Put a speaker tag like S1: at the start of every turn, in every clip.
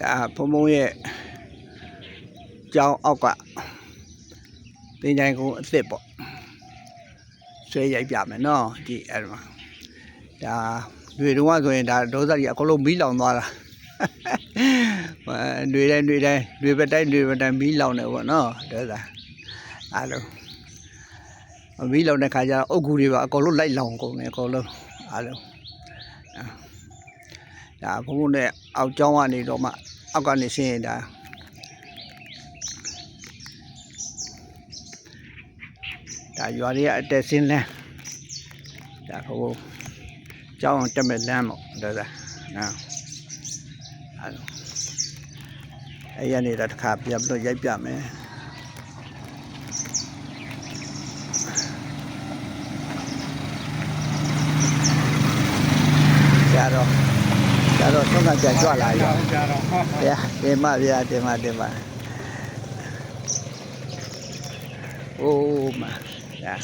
S1: ဒါဖုံဖုံရဲ့ကြောင်းအောက်ကတင်ချိုင်ကုန်းအစ်စ်ပေါ့ဆွဲရိုက်ပြမယ်နော်ဒီအဲ့မှာဒါတွေတုန်းကဆိုရင်ဒါဒေါသကြီးအကုန်လုံးမီးလောင်သွားတာတွေတိုင်းတွေဘက်တိုင်းမီးလောင်နေပေါ့နော်ဒေါသအားလုံးမီးလောင်တဲ့ခါကျတော့အုတ်ဂူတွေပါအကုန်လုံးလိုက်လောင်ကုန်တယ်အကုန်လုံးအားလုံးဒါဘုံဘုံနဲ့အောက်ကျောင်းကနေတော့မှအောက်ကနေဆင်းရင်ဒါရွာတွေကအတက်ဆင်းလမ်းဒါဘုံဘုံကျောင်းအောင်တက်မဲ့လမ်းပေါ့ဒါအဲ့ရနေတာတစ်ခါပြန်ပြီးတော့ရိုက်ပြမယ်ကြတော့ဆုံးကကြွလာရောဗျာတင်မအိုးမဒါ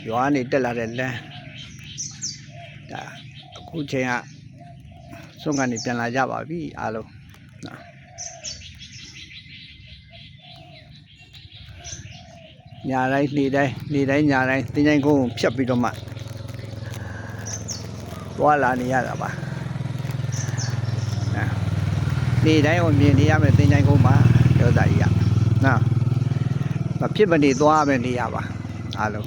S1: ရွာနေတက်လာတဲ့လမ်းဒါအခုချိန်ကဆုံးကနေပြန်လာကြပါပြီအားလုံးညာတိုင်းနေ့တိုင်းညာတိုင်းတင်ချိုင်ကုန်းကိုဖြတ်ပြီးတော့မှသွားလာနေရတာပါနေ့တိုင်းကိုမြင်နေရမယ်တင်ချိုင်ကုန်းမှာဒေါသကြီးကနော်မဖြစ်မနေသွားမယ်နေရပါအားလုံး